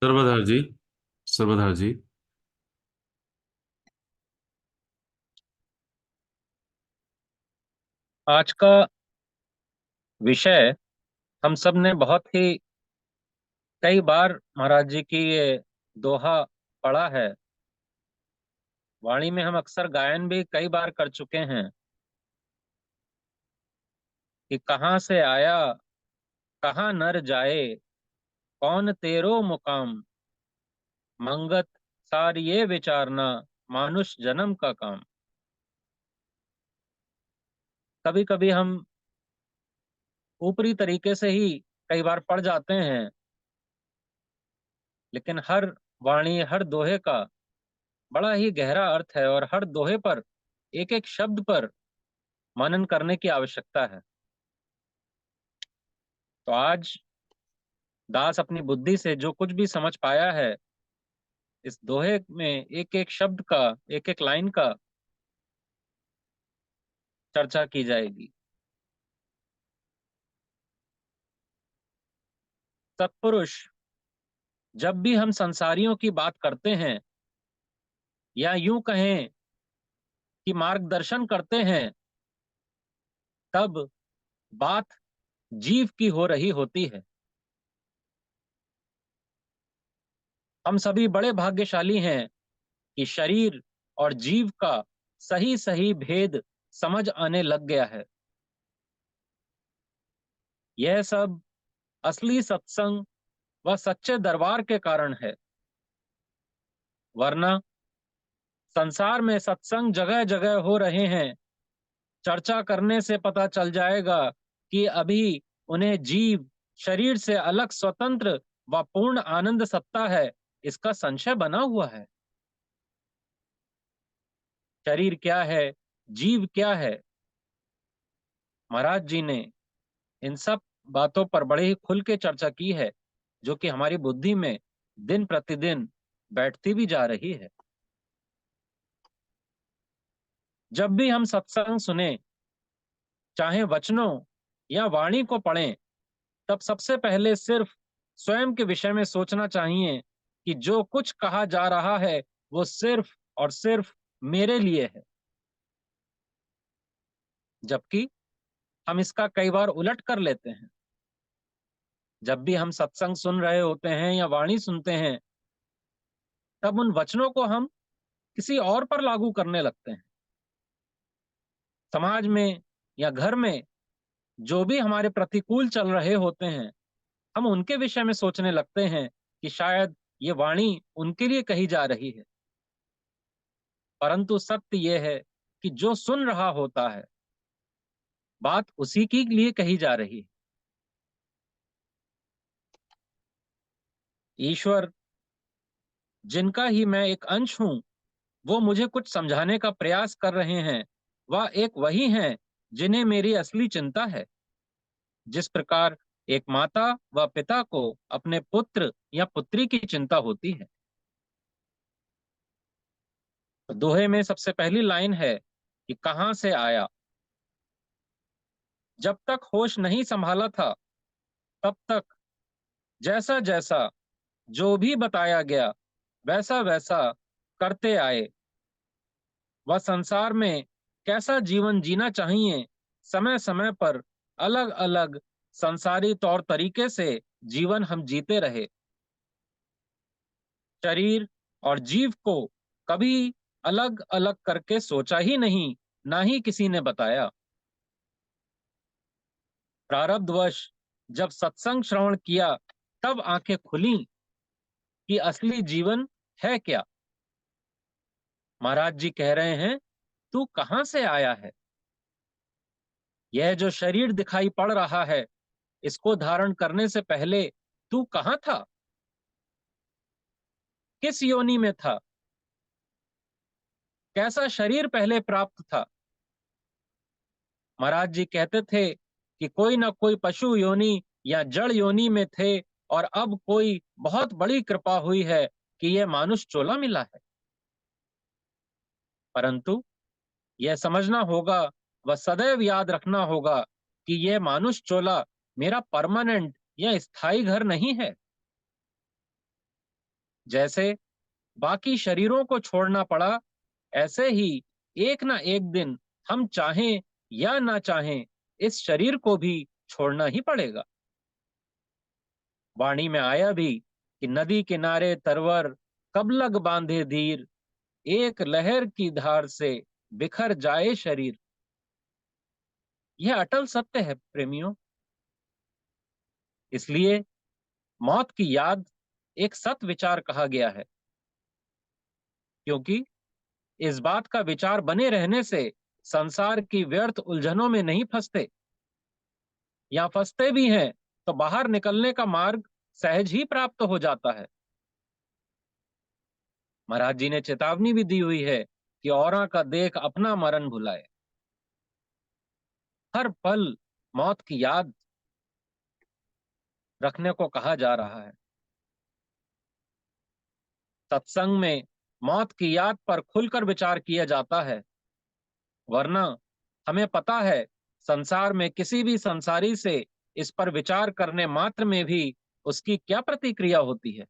सर्वधार जी। सर्वधार जी। आज का विषय हम सब ने बहुत ही कई बार महाराज जी की ये दोहा पढ़ा है। वाणी में हम अक्सर गायन भी कई बार कर चुके हैं कि कहाँ से आया, कहाँ नर जाए, कौन तेरो मुकाम, मंगत सार ये विचारना, मानुष जन्म का काम। कभी कभी हम ऊपरी तरीके से ही कई बार पढ़ जाते हैं, लेकिन हर वाणी, हर दोहे का बड़ा ही गहरा अर्थ है और हर दोहे पर, एक एक शब्द पर मनन करने की आवश्यकता है। तो आज दास अपनी बुद्धि से जो कुछ भी समझ पाया है, इस दोहे में एक एक शब्द का, एक एक लाइन का चर्चा की जाएगी। सत्पुरुष, जब भी हम संसारियों की बात करते हैं या यूं कहें कि मार्गदर्शन करते हैं, तब बात जीव की हो रही होती है। हम सभी बड़े भाग्यशाली हैं कि शरीर और जीव का सही सही भेद समझ आने लग गया है। यह सब असली सत्संग व सच्चे दरबार के कारण है। वरना संसार में सत्संग जगह जगह हो रहे हैं, चर्चा करने से पता चल जाएगा कि अभी उन्हें जीव शरीर से अलग स्वतंत्र व पूर्ण आनंद सत्ता है, इसका संशय बना हुआ है। शरीर क्या है, जीव क्या है, महाराज जी ने इन सब बातों पर बड़े ही खुल के चर्चा की है, जो कि हमारी बुद्धि में दिन प्रतिदिन बैठती भी जा रही है। जब भी हम सत्संग सुने, चाहे वचनों या वाणी को पढ़ें, तब सबसे पहले सिर्फ स्वयं के विषय में सोचना चाहिए कि जो कुछ कहा जा रहा है वो सिर्फ और सिर्फ मेरे लिए है। जबकि हम इसका कई बार उलट कर लेते हैं। जब भी हम सत्संग सुन रहे होते हैं या वाणी सुनते हैं, तब उन वचनों को हम किसी और पर लागू करने लगते हैं। समाज में या घर में जो भी हमारे प्रतिकूल चल रहे होते हैं, हम उनके विषय में सोचने लगते हैं कि शायद ये वाणी उनके लिए कही जा रही है। परंतु सत्य यह है कि जो सुन रहा होता है, बात उसी के लिए कही जा रही है। ईश्वर, जिनका ही मैं एक अंश हूं, वो मुझे कुछ समझाने का प्रयास कर रहे हैं। वह एक वही हैं जिन्हें मेरी असली चिंता है। जिस प्रकार एक माता व पिता को अपने पुत्र या पुत्री की चिंता होती है। तो दोहे में सबसे पहली लाइन है कि कहां से आया। जब तक होश नहीं संभाला था, तब तक जैसा जैसा जो भी बताया गया, वैसा वैसा करते आए। वह संसार में कैसा जीवन जीना चाहिए, समय समय पर अलग अलग संसारी तौर तरीके से जीवन हम जीते रहे। शरीर और जीव को कभी अलग अलग करके सोचा ही नहीं, ना ही किसी ने बताया। प्रारब्धवश जब सत्संग श्रवण किया, तब आंखें खुली कि असली जीवन है क्या। महाराज जी कह रहे हैं, तू कहां से आया है। यह जो शरीर दिखाई पड़ रहा है, इसको धारण करने से पहले तू कहां था, किस योनि में था, कैसा शरीर पहले प्राप्त था। महाराज जी कहते थे कि कोई ना कोई पशु योनि या जड़ योनि में थे, और अब कोई बहुत बड़ी कृपा हुई है कि यह मानुष चोला मिला है। परंतु यह समझना होगा व सदैव याद रखना होगा कि यह मानुष चोला मेरा परमानेंट या स्थायी घर नहीं है। जैसे बाकी शरीरों को छोड़ना पड़ा, ऐसे ही एक ना एक दिन हम चाहें या ना चाहें इस शरीर को भी छोड़ना ही पड़ेगा। वाणी में आया भी कि नदी किनारे तरवर कब लग बांधे धीर, एक लहर की धार से बिखर जाए शरीर। यह अटल सत्य है प्रेमियों। इसलिए मौत की याद एक सत विचार कहा गया है, क्योंकि इस बात का विचार बने रहने से संसार की व्यर्थ उलझनों में नहीं फंसते, या फंसते भी हैं तो बाहर निकलने का मार्ग सहज ही प्राप्त हो जाता है। महाराज जी ने चेतावनी भी दी हुई है कि औरा का देख अपना मरण भुलाए। हर पल मौत की याद रखने को कहा जा रहा है। सत्संग में मौत की याद पर खुलकर विचार किया जाता है, वरना हमें पता है संसार में किसी भी संसारी से इस पर विचार करने मात्र में भी उसकी क्या प्रतिक्रिया होती है।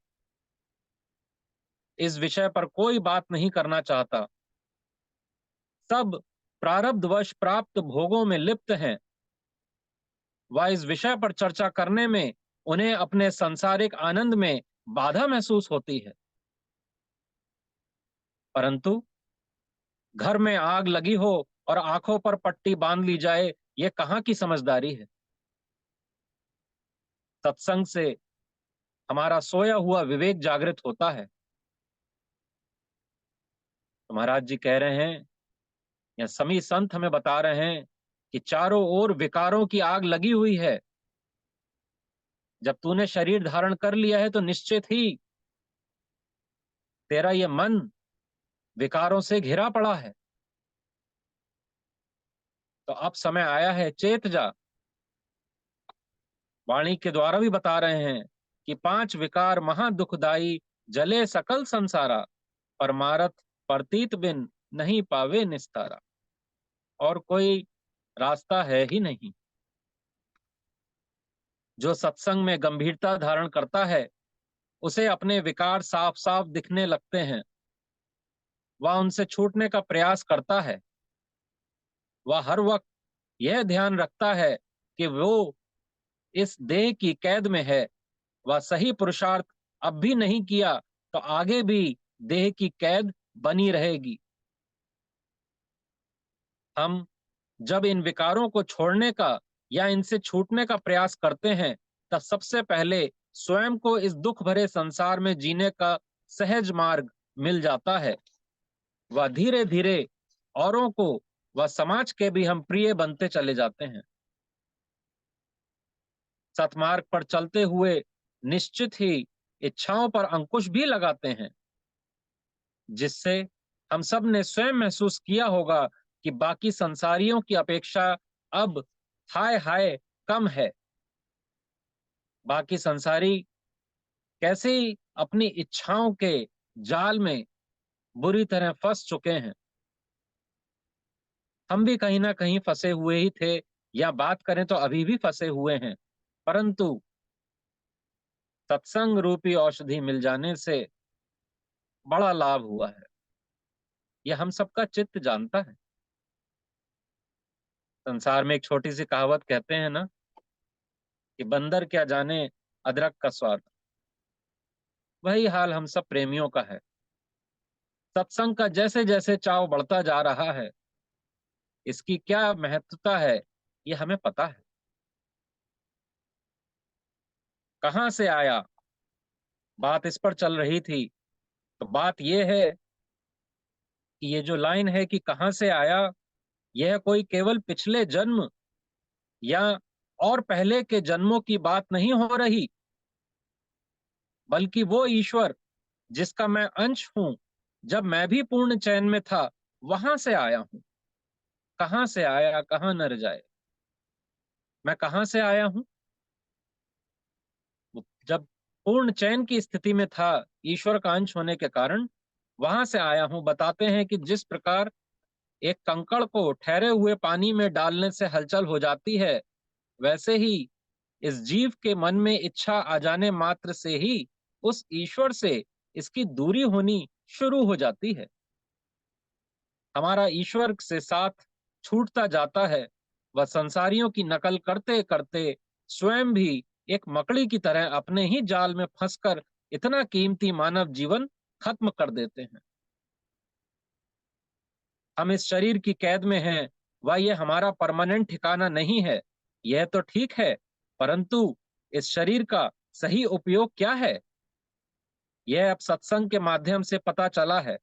इस विषय पर कोई बात नहीं करना चाहता। सब प्रारब्धवश प्राप्त भोगों में लिप्त हैं। वह इस विषय पर चर्चा करने में उन्हें अपने सांसारिक आनंद में बाधा महसूस होती है। परंतु घर में आग लगी हो और आंखों पर पट्टी बांध ली जाए, ये कहाँ की समझदारी है। सत्संग से हमारा सोया हुआ विवेक जागृत होता है। तो महाराज जी कह रहे हैं, या समी संत हमें बता रहे हैं कि चारों ओर विकारों की आग लगी हुई है। जब तूने शरीर धारण कर लिया है तो निश्चित ही तेरा ये मन विकारों से घिरा पड़ा है। तो अब समय आया है, चेत जा। वाणी के द्वारा भी बता रहे हैं कि पांच विकार महा दुखदाई, जले सकल संसारा, परमारथ प्रतीत बिन नहीं पावे निस्तारा। और कोई रास्ता है ही नहीं। जो सत्संग में गंभीरता धारण करता है, उसे अपने विकार साफ साफ दिखने लगते हैं। वह उनसे छूटने का प्रयास करता है। वह हर वक्त यह ध्यान रखता है कि वो इस देह की कैद में है। वह सही पुरुषार्थ अब भी नहीं किया तो आगे भी देह की कैद बनी रहेगी। हम जब इन विकारों को छोड़ने का या इनसे छूटने का प्रयास करते हैं, तब सबसे पहले स्वयं को इस दुख भरे संसार में जीने का सहज मार्ग मिल जाता है। वह धीरे धीरे औरों को व समाज के भी हम प्रिय बनते चले जाते हैं। सतमार्ग पर चलते हुए निश्चित ही इच्छाओं पर अंकुश भी लगाते हैं, जिससे हम सब ने स्वयं महसूस किया होगा कि बाकी संसारियों की अपेक्षा अब हाय हाय कम है। बाकी संसारी कैसे ही अपनी इच्छाओं के जाल में बुरी तरह फंस चुके हैं। हम भी कहीं ना कहीं फंसे हुए ही थे, या बात करें तो अभी भी फंसे हुए हैं। परंतु सत्संग रूपी औषधि मिल जाने से बड़ा लाभ हुआ है, यह हम सबका चित्त जानता है। संसार में एक छोटी सी कहावत कहते हैं ना, कि बंदर क्या जाने अदरक का स्वाद। वही हाल हम सब प्रेमियों का है। सत्संग का जैसे जैसे चाव बढ़ता जा रहा है, इसकी क्या महत्वता है ये हमें पता है। कहां से आया, बात इस पर चल रही थी। तो बात यह है कि ये जो लाइन है कि कहां से आया, यह कोई केवल पिछले जन्म या और पहले के जन्मों की बात नहीं हो रही, बल्कि वो ईश्वर जिसका मैं अंश हूं, जब मैं भी पूर्ण चैन में था, वहां से आया हूं। कहां से आया कहां न रह जाए। मैं कहां से आया हूं? जब पूर्ण चैन की स्थिति में था, ईश्वर का अंश होने के कारण वहां से आया हूं। बताते हैं कि जिस प्रकार एक कंकड़ को ठहरे हुए पानी में डालने से हलचल हो जाती है, वैसे ही इस जीव के मन में इच्छा आ जाने मात्र से ही उस ईश्वर से इसकी दूरी होनी शुरू हो जाती है। हमारा ईश्वर से साथ छूटता जाता है। वह संसारियों की नकल करते करते स्वयं भी एक मकड़ी की तरह अपने ही जाल में फंसकर इतना कीमती मानव जीवन खत्म कर देते हैं। हम इस शरीर की कैद में हैं। वह ये हमारा परमानेंट ठिकाना नहीं है, यह तो ठीक है, परंतु इस शरीर का सही उपयोग क्या है, यह अब सत्संग के माध्यम से पता चला है।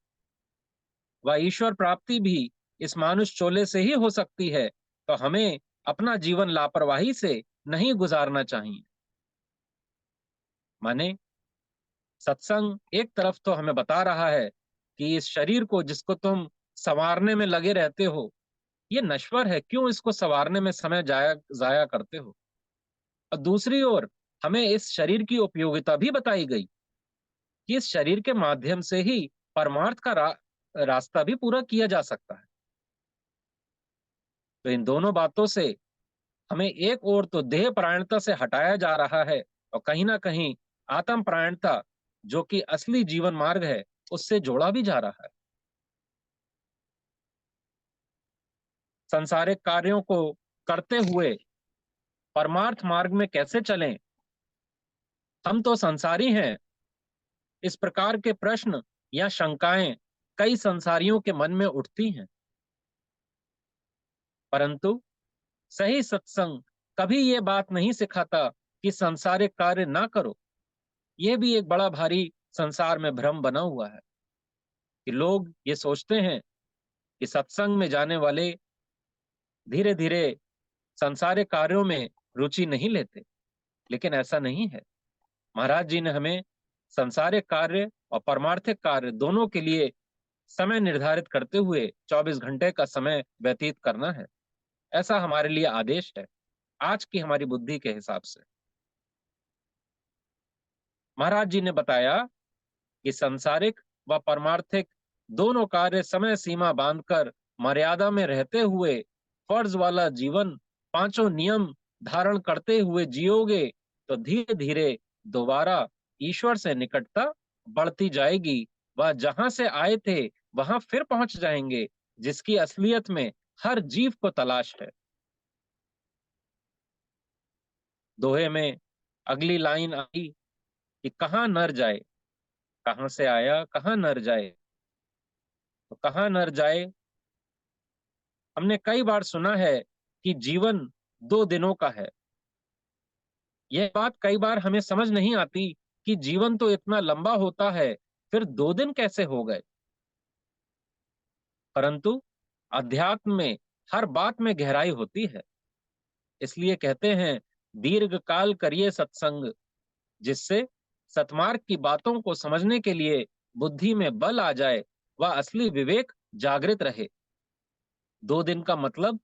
वह ईश्वर प्राप्ति भी इस मानुष चोले से ही हो सकती है, तो हमें अपना जीवन लापरवाही से नहीं गुजारना चाहिए। माने सत्संग एक तरफ तो हमें बता रहा है कि इस शरीर को जिसको तुम संवारने में लगे रहते हो, ये नश्वर है, क्यों इसको संवारने में समय जाया जाया करते हो। और दूसरी ओर हमें इस शरीर की उपयोगिता भी बताई गई कि इस शरीर के माध्यम से ही परमार्थ का रास्ता भी पूरा किया जा सकता है। तो इन दोनों बातों से हमें एक ओर तो देह परायणता से हटाया जा रहा है, और कहीं ना कहीं आत्म परायणता, जो कि असली जीवन मार्ग है, उससे जोड़ा भी जा रहा है। संसारिक कार्यों को करते हुए परमार्थ मार्ग में कैसे चलें, हम तो संसारी हैं। इस प्रकार के प्रश्न या शंकाएं कई संसारियों के मन में उठती हैं, परंतु सही सत्संग कभी ये बात नहीं सिखाता कि संसारिक कार्य ना करो। यह भी एक बड़ा भारी संसार में भ्रम बना हुआ है कि लोग ये सोचते हैं कि सत्संग में जाने वाले धीरे धीरे संसारिक कार्यों में रुचि नहीं लेते, लेकिन ऐसा नहीं है। महाराज जी ने हमें संसारिक कार्य और परमार्थिक कार्य दोनों के लिए समय निर्धारित करते हुए 24 घंटे का समय व्यतीत करना है, ऐसा हमारे लिए आदेश है आज की हमारी बुद्धि के हिसाब से। महाराज जी ने बताया कि सांसारिक व परमार्थिक दोनों कार्य समय सीमा बांधकर मर्यादा में रहते हुए फर्ज वाला जीवन पांचों नियम धारण करते हुए जियोगे तो धीरे धीरे दोबारा ईश्वर से निकटता बढ़ती जाएगी। वह जहां से आए थे वहां फिर पहुंच जाएंगे, जिसकी असलियत में हर जीव को तलाश है। दोहे में अगली लाइन आई कि कहाँ नर जाए, कहाँ से आया कहाँ नर जाए। तो कहाँ नर जाए, हमने कई बार सुना है कि जीवन 2 दिनों का है। यह बात कई बार हमें समझ नहीं आती कि जीवन तो इतना लंबा होता है, फिर 2 दिन कैसे हो गए। परंतु अध्यात्म में हर बात में गहराई होती है। इसलिए कहते हैं दीर्घ काल करिए सत्संग, जिससे सतमार्ग की बातों को समझने के लिए बुद्धि में बल आ जाए, वह असली विवेक जागृत रहे। 2 दिन का मतलब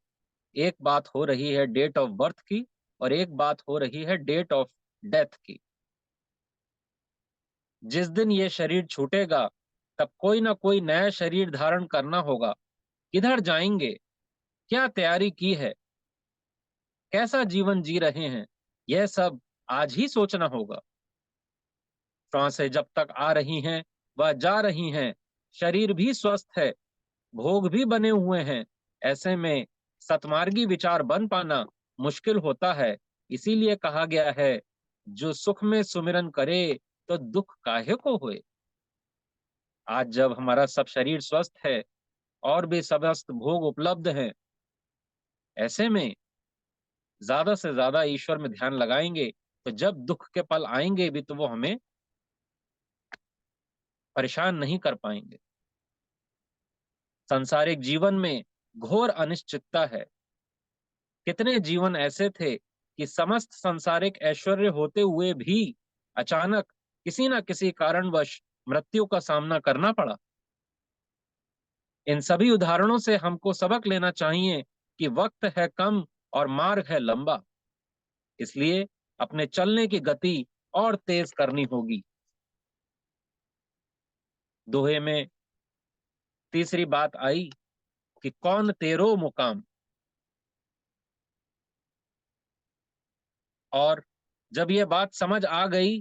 एक बात हो रही है डेट ऑफ बर्थ की, और एक बात हो रही है डेट ऑफ डेथ की। जिस दिन ये शरीर छूटेगा तब कोई ना कोई नया शरीर धारण करना होगा। किधर जाएंगे, क्या तैयारी की है, कैसा जीवन जी रहे हैं, यह सब आज ही सोचना होगा। श्वासें जब तक आ रही हैं वह जा रही हैं, शरीर भी स्वस्थ है, भोग भी बने हुए हैं। ऐसे में सतमार्गी विचार बन पाना मुश्किल होता है। इसीलिए कहा गया है जो सुख में सुमिरन करे तो दुख काहे को होए। आज जब हमारा सब शरीर स्वस्थ है और भी समस्त भोग उपलब्ध हैं, ऐसे में ज्यादा से ज्यादा ईश्वर में ध्यान लगाएंगे, तो जब दुख के पल आएंगे भी तो वो हमें परेशान नहीं कर पाएंगे। सांसारिक जीवन में घोर अनिश्चितता है। कितने जीवन ऐसे थे कि समस्त संसारिक ऐश्वर्य होते हुए भी अचानक किसी न किसी कारणवश मृत्यु का सामना करना पड़ा। इन सभी उदाहरणों से हमको सबक लेना चाहिए कि वक्त है कम और मार्ग है लंबा। इसलिए अपने चलने की गति और तेज करनी होगी। दोहे में तीसरी बात आई कि कौन तेरो मुकाम। और जब ये बात समझ आ गई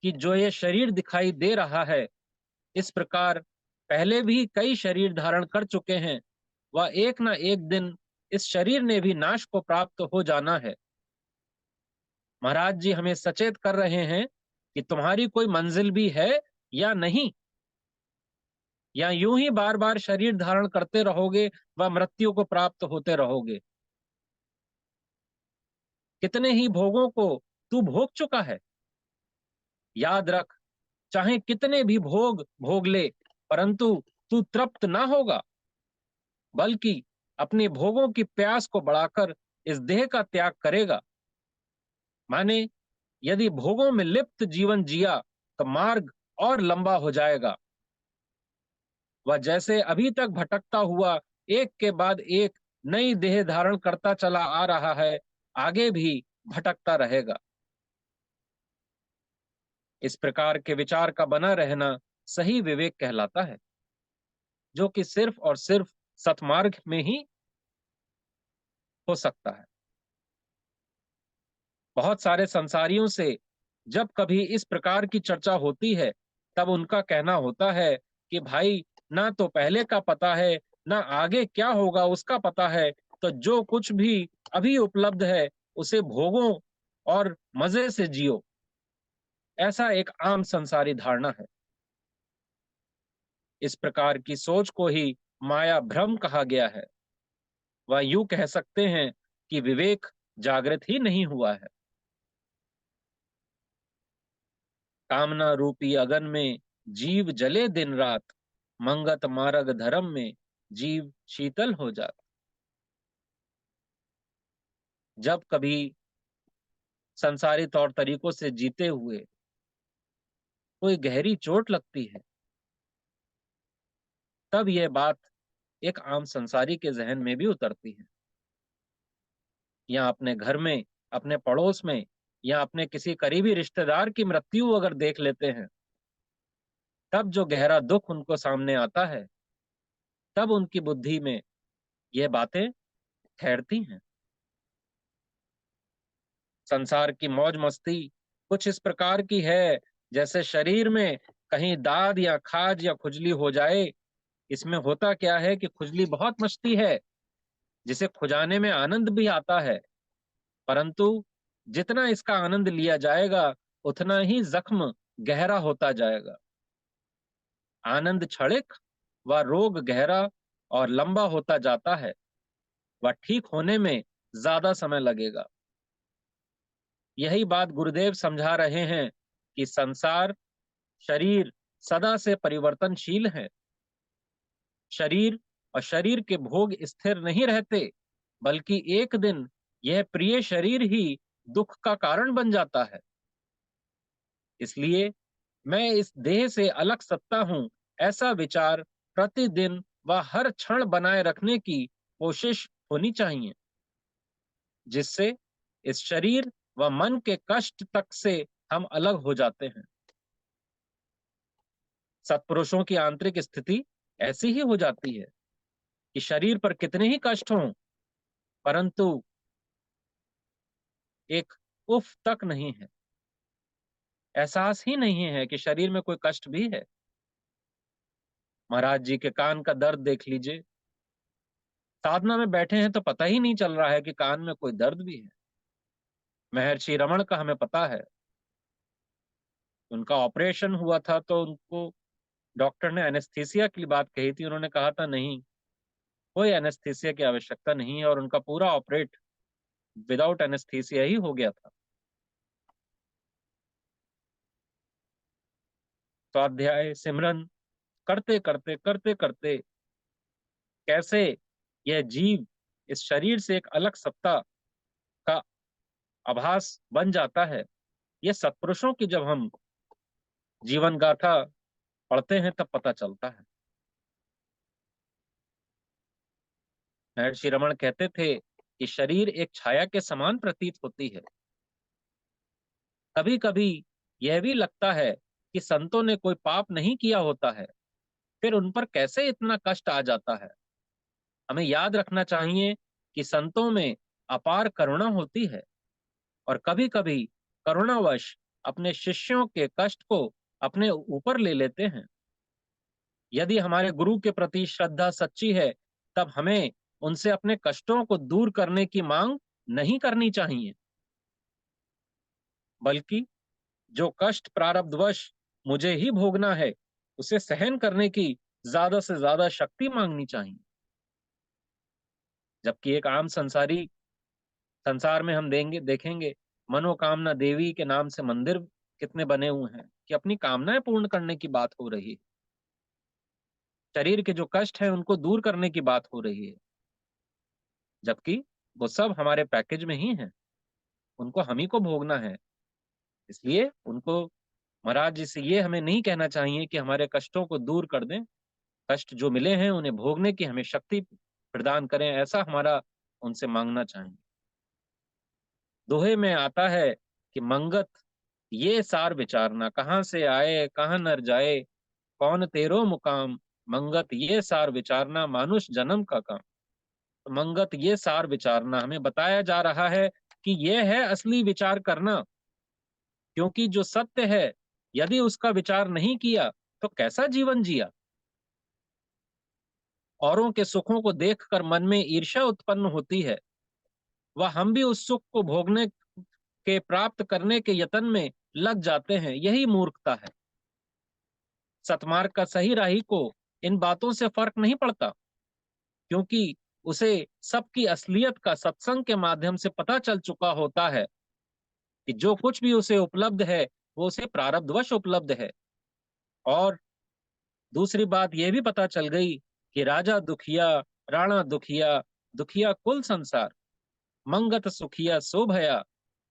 कि जो ये शरीर दिखाई दे रहा है इस प्रकार पहले भी कई शरीर धारण कर चुके हैं, वह एक न एक दिन इस शरीर ने भी नाश को प्राप्त हो जाना है। महाराज जी हमें सचेत कर रहे हैं कि तुम्हारी कोई मंजिल भी है या नहीं, या यूं ही बार बार शरीर धारण करते रहोगे व मृत्यु को प्राप्त होते रहोगे। कितने ही भोगों को तू भोग चुका है। याद रख, चाहे कितने भी भोग भोग ले, परंतु तू तृप्त ना होगा, बल्कि अपने भोगों की प्यास को बढ़ाकर इस देह का त्याग करेगा। माने यदि भोगों में लिप्त जीवन जिया तो मार्ग और लंबा हो जाएगा। वह जैसे अभी तक भटकता हुआ एक के बाद एक नई देह धारण करता चला आ रहा है, आगे भी भटकता रहेगा। इस प्रकार के विचार का बना रहना सही विवेक कहलाता है, जो कि सिर्फ और सिर्फ सतमार्ग में ही हो सकता है। बहुत सारे संसारियों से जब कभी इस प्रकार की चर्चा होती है, तब उनका कहना होता है कि भाई, ना तो पहले का पता है, ना आगे क्या होगा उसका पता है, तो जो कुछ भी अभी उपलब्ध है उसे भोगो और मजे से जियो। ऐसा एक आम संसारी धारणा है। इस प्रकार की सोच को ही माया भ्रम कहा गया है। वह यूं कह सकते हैं कि विवेक जागृत ही नहीं हुआ है। कामना रूपी अगन में जीव जले दिन रात, मंगत मार्ग धर्म में जीव शीतल हो जाता। जब कभी संसारी तौर तरीकों से जीते हुए कोई गहरी चोट लगती है, तब यह बात एक आम संसारी के जहन में भी उतरती है। या अपने घर में, अपने पड़ोस में, या अपने किसी करीबी रिश्तेदार की मृत्यु अगर देख लेते हैं, तब जो गहरा दुख उनको सामने आता है, तब उनकी बुद्धि में ये बातें ठहरती हैं। संसार की मौज मस्ती कुछ इस प्रकार की है, जैसे शरीर में कहीं दाद या खाज या खुजली हो जाए। इसमें होता क्या है कि खुजली बहुत मचती है, जिसे खुजाने में आनंद भी आता है, परंतु जितना इसका आनंद लिया जाएगा, उतना ही जख्म गहरा होता जाएगा। आनंद क्षणिक व रोग गहरा और लंबा होता जाता है। वह ठीक होने में ज्यादा समय लगेगा। यही बात गुरुदेव समझा रहे हैं कि संसार, शरीर सदा से परिवर्तनशील है। शरीर और शरीर के भोग स्थिर नहीं रहते, बल्कि एक दिन यह प्रिय शरीर ही दुख का कारण बन जाता है। इसलिए मैं इस देह से अलग सत्ता हूं, ऐसा विचार प्रतिदिन व हर क्षण बनाए रखने की कोशिश होनी चाहिए, जिससे इस शरीर व मन के कष्ट तक से हम अलग हो जाते हैं। सत्पुरुषों की आंतरिक स्थिति ऐसी ही हो जाती है कि शरीर पर कितने ही कष्ट हों, परंतु एक उफ तक नहीं है, एहसास ही नहीं है कि शरीर में कोई कष्ट भी है। महाराज जी के कान का दर्द देख लीजिए। साधना में बैठे हैं तो पता ही नहीं चल रहा है कि कान में कोई दर्द भी है। महर्षि रमण का हमें पता है, उनका ऑपरेशन हुआ था तो उनको डॉक्टर ने एनेस्थीसिया की बात कही थी। उन्होंने कहा था नहीं, कोई एनेस्थीसिया की आवश्यकता नहीं है, और उनका पूरा ऑपरेट विदाउट एनेस्थीसिया ही हो गया था। स्वाध्याय सिमरन करते करते करते करते कैसे यह जीव इस शरीर से एक अलग सत्ता का आभास बन जाता है, ये सत्पुरुषों की जब हम जीवन गाथा पढ़ते हैं तब पता चलता है। महर्षि रमण कहते थे कि शरीर एक छाया के समान प्रतीत होती है। कभी कभी यह भी लगता है कि संतों ने कोई पाप नहीं किया होता है, फिर उन पर कैसे इतना कष्ट आ जाता है। हमें याद रखना चाहिए कि संतों में अपार करुणा होती है, और कभी कभी करुणावश अपने शिष्यों के कष्ट को अपने ऊपर ले लेते हैं। यदि हमारे गुरु के प्रति श्रद्धा सच्ची है, तब हमें उनसे अपने कष्टों को दूर करने की मांग नहीं करनी चाहिए, बल्कि जो कष्ट प्रारब्धवश मुझे ही भोगना है, उसे सहन करने की ज्यादा से ज्यादा शक्ति मांगनी चाहिए। जबकि एक आम संसारी संसार में हम देखेंगे, मनोकामना देवी के नाम से मंदिर कितने बने हुए हैं कि अपनी कामनाएं पूर्ण करने की बात हो रही है। शरीर के जो कष्ट है उनको दूर करने की बात हो रही है, जबकि वो सब हमारे पैकेज में ही है, उनको हम ही को भोगना है। इसलिए उनको महाराज जी से ये हमें नहीं कहना चाहिए कि हमारे कष्टों को दूर कर दें, कष्ट जो मिले हैं उन्हें भोगने की हमें शक्ति प्रदान करें, ऐसा हमारा उनसे मांगना चाहिए। दोहे में आता है कि मंगत ये सार विचारना, कहाँ से आए कहाँ नर जाए, कौन तेरो मुकाम, मंगत ये सार विचारना, मानुष जन्म का काम। तो मंगत ये सार विचारना, हमें बताया जा रहा है कि ये है असली विचार करना, क्योंकि जो सत्य है यदि उसका विचार नहीं किया तो कैसा जीवन जिया। औरों के सुखों को देखकर मन में ईर्ष्या उत्पन्न होती है, वह हम भी उस सुख को भोगने के प्राप्त करने के यत्न में लग जाते हैं, यही मूर्खता है। सतमार्ग का सही राही को इन बातों से फर्क नहीं पड़ता, क्योंकि उसे सबकी असलियत का सत्संग के माध्यम से पता चल चुका होता है कि जो कुछ भी उसे उपलब्ध है वो उसे प्रारब्धवश उपलब्ध है। और दूसरी बात यह भी पता चल गई कि राजा दुखिया, राणा दुखिया, दुखिया कुल संसार, मंगत सुखिया सो भया,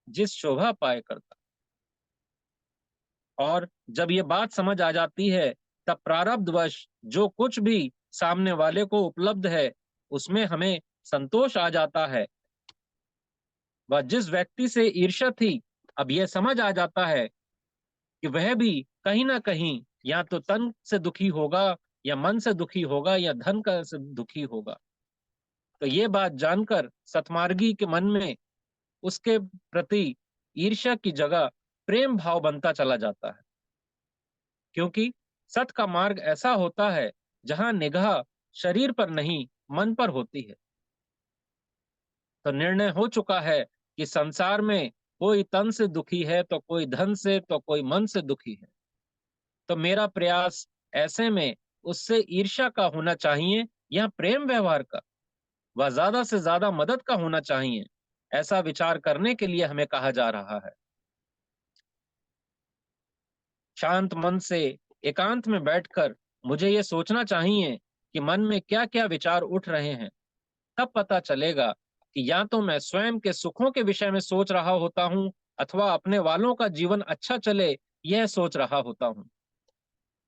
जिस शोभा पाए करता। और जब ये बात समझ आ जाती है, तब प्रारब्धवश जो कुछ भी सामने वाले को उपलब्ध है उसमें हमें संतोष आ जाता है। वह जिस व्यक्ति से ईर्ष्या थी, अब यह समझ आ जाता है कि वह भी कहीं ना कहीं या तो तन से दुखी होगा, या मन से दुखी होगा, या धन का से दुखी होगा। तो ये बात जानकर सतमार्गी के मन में उसके प्रति ईर्ष्या की जगह प्रेम भाव बनता चला जाता है, क्योंकि सत का मार्ग ऐसा होता है जहां निगाह शरीर पर नहीं मन पर होती है। तो निर्णय हो चुका है कि संसार में कोई तन से दुखी है तो कोई धन से तो कोई मन से दुखी है। तो मेरा प्रयास ऐसे में उससे ईर्ष्या का होना चाहिए या प्रेम व्यवहार का, वह ज्यादा से ज्यादा मदद का होना चाहिए, ऐसा विचार करने के लिए हमें कहा जा रहा है। शांत मन से एकांत में बैठकर मुझे ये सोचना चाहिए कि मन में क्या क्या विचार उठ रहे हैं। तब पता चलेगा कि या तो मैं स्वयं के सुखों के विषय में सोच रहा होता हूँ, अथवा अपने वालों का जीवन अच्छा चले यह सोच रहा होता हूँ।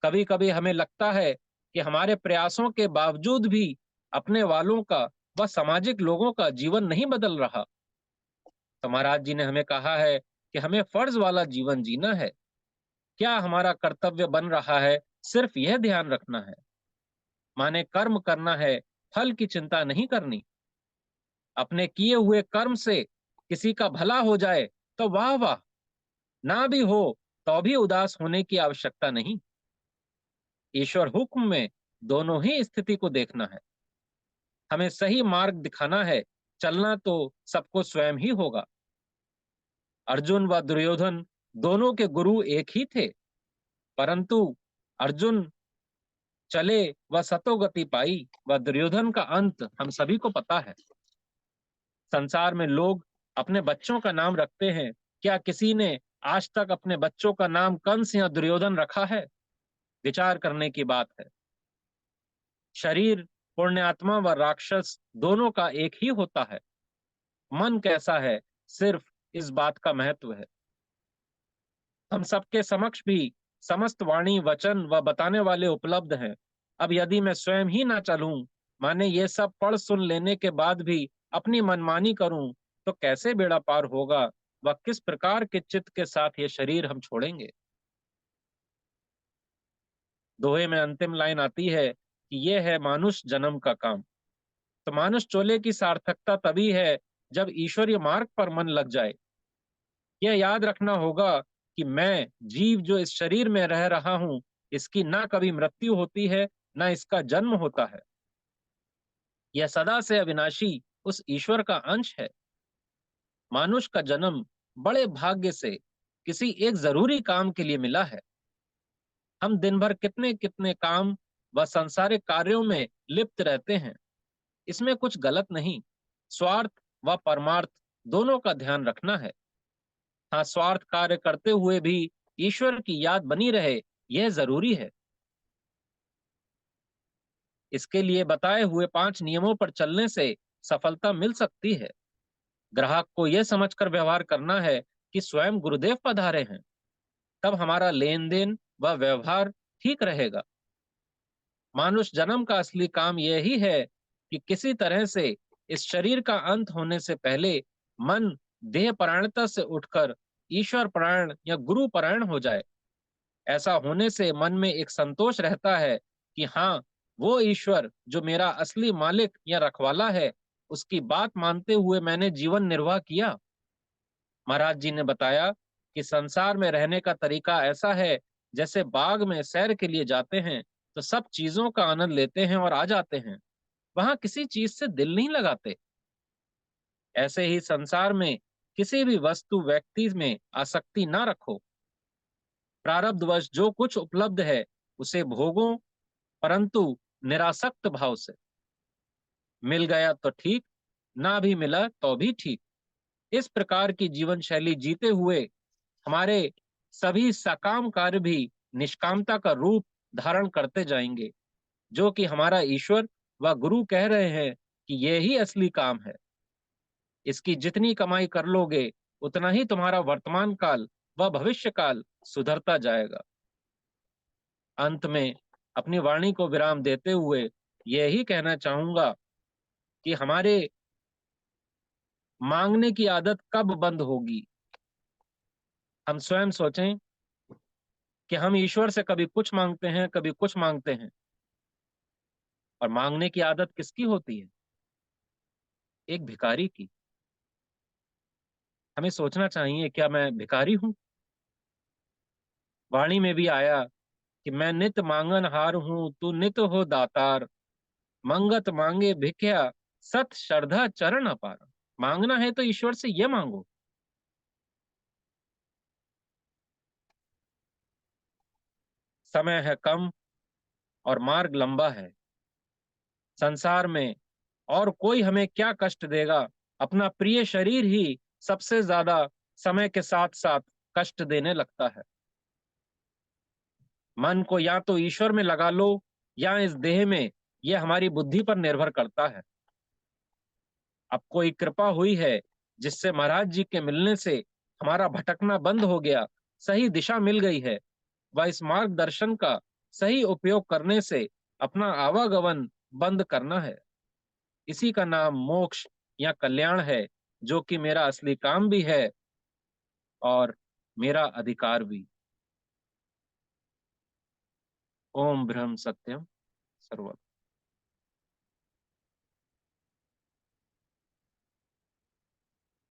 कभी कभी हमें लगता है कि हमारे प्रयासों के बावजूद भी अपने वालों का व सामाजिक लोगों का जीवन नहीं बदल रहा। तो महाराज जी ने हमें कहा है कि हमें फर्ज वाला जीवन जीना है। क्या हमारा कर्तव्य बन रहा है, सिर्फ यह ध्यान रखना है। माने कर्म करना है, फल की चिंता नहीं करनी। अपने किए हुए कर्म से किसी का भला हो जाए तो वाह वाह, ना भी हो तो भी उदास होने की आवश्यकता नहीं। ईश्वर हुक्म में दोनों ही स्थिति को देखना है। हमें सही मार्ग दिखाना है, चलना तो सबको स्वयं ही होगा। अर्जुन व दुर्योधन दोनों के गुरु एक ही थे, परंतु अर्जुन चले व सतोगति पाई, व दुर्योधन का अंत हम सभी को पता है। संसार में लोग अपने बच्चों का नाम रखते हैं, क्या किसी ने आज तक अपने बच्चों का नाम कंस या दुर्योधन रखा है? विचार करने की बात है। शरीर पुण्यात्मा व राक्षस दोनों का एक ही होता है। मन कैसा है, सिर्फ इस बात का महत्व है। हम सबके समक्ष भी समस्त वाणी वचन व बताने वाले उपलब्ध हैं। अब यदि मैं स्वयं ही ना चलूं, माने ये सब पढ़ सुन लेने के बाद भी अपनी मनमानी करूं, तो कैसे बेड़ा पार होगा व किस प्रकार के चित्त के साथ ये शरीर हम छोड़ेंगे। दोहे में अंतिम लाइन आती है कि ये है मानुष जन्म का काम। तो मानुष चोले की सार्थकता तभी है जब ईश्वरीय मार्ग पर मन लग जाए। यह याद रखना होगा कि मैं जीव जो इस शरीर में रह रहा हूं, इसकी ना कभी मृत्यु होती है, न इसका जन्म होता है। यह सदा से अविनाशी उस ईश्वर का अंश है। मानुष का जन्म बड़े भाग्य से किसी एक जरूरी काम के लिए मिला है। हम दिन भर कितने कितने काम व सांसारिक कार्यों में लिप्त रहते हैं, इसमें कुछ गलत नहीं। स्वार्थ व परमार्थ दोनों का ध्यान रखना है। हाँ, स्वार्थ कार्य करते हुए भी ईश्वर की याद बनी रहे, यह जरूरी है। इसके लिए बताए हुए 5 नियमों पर चलने से सफलता मिल सकती है। ग्राहक को यह समझकर व्यवहार करना है कि स्वयं गुरुदेव पधारे हैं, तब हमारा लेन देन व व्यवहार ठीक रहेगा। मानुष जन्म का असली काम यही है कि किसी तरह से इस शरीर का अंत होने से पहले मन देह परायणता से उठकर ईश्वर परायण या गुरु परायण हो जाए। ऐसा होने से मन में एक संतोष रहता है कि हाँ, वो ईश्वर जो मेरा असली मालिक या रखवाला है, उसकी बात मानते हुए मैंने जीवन निर्वाह किया। महाराज जी ने बताया कि संसार में रहने का तरीका ऐसा है, जैसे बाग में सैर के लिए जाते हैं तो सब चीजों का आनंद लेते हैं और आ जाते हैं, वहां किसी चीज से दिल नहीं लगाते। ऐसे ही संसार में किसी भी वस्तु व्यक्ति में आसक्ति ना रखो। प्रारब्धवश जो कुछ उपलब्ध है उसे भोगो, परंतु निरासक्त भाव से। मिल गया तो ठीक, ना भी मिला तो भी ठीक। इस प्रकार की जीवन शैली जीते हुए हमारे सभी सकाम कार्य भी निष्कामता का रूप धारण करते जाएंगे, जो कि हमारा ईश्वर व गुरु कह रहे हैं कि यही असली काम है। इसकी जितनी कमाई कर लोगे, उतना ही तुम्हारा वर्तमान काल व भविष्य काल सुधरता जाएगा। अंत में अपनी वाणी को विराम देते हुए यही कहना चाहूंगा कि हमारे मांगने की आदत कब बंद होगी। हम स्वयं सोचें कि हम ईश्वर से कभी कुछ मांगते हैं, कभी कुछ मांगते हैं। और मांगने की आदत किसकी होती है? एक भिखारी की। हमें सोचना चाहिए, क्या मैं भिखारी हूं? वाणी में भी आया कि मैं नित मांगन हार हूं, तू नित हो दातार। मंगत मांगे भिख्या, सत श्रद्धा चरण अपार। मांगना है तो ईश्वर से ये मांगो। समय है कम और मार्ग लंबा है। संसार में और कोई हमें क्या कष्ट देगा? अपना प्रिय शरीर ही सबसे ज्यादा समय के साथ साथ कष्ट देने लगता है। मन को या तो ईश्वर में लगा लो या इस देह में, यह हमारी बुद्धि पर निर्भर करता है। अब कोई कृपा हुई है जिससे महाराज जी के मिलने से हमारा भटकना बंद हो गया, सही दिशा मिल गई है, व इस मार्गदर्शन का सही उपयोग करने से अपना आवागमन बंद करना है। इसी का नाम मोक्ष या कल्याण है, जो कि मेरा असली काम भी है और मेरा अधिकार भी। ओम ब्रह्म सत्यम सर्वम।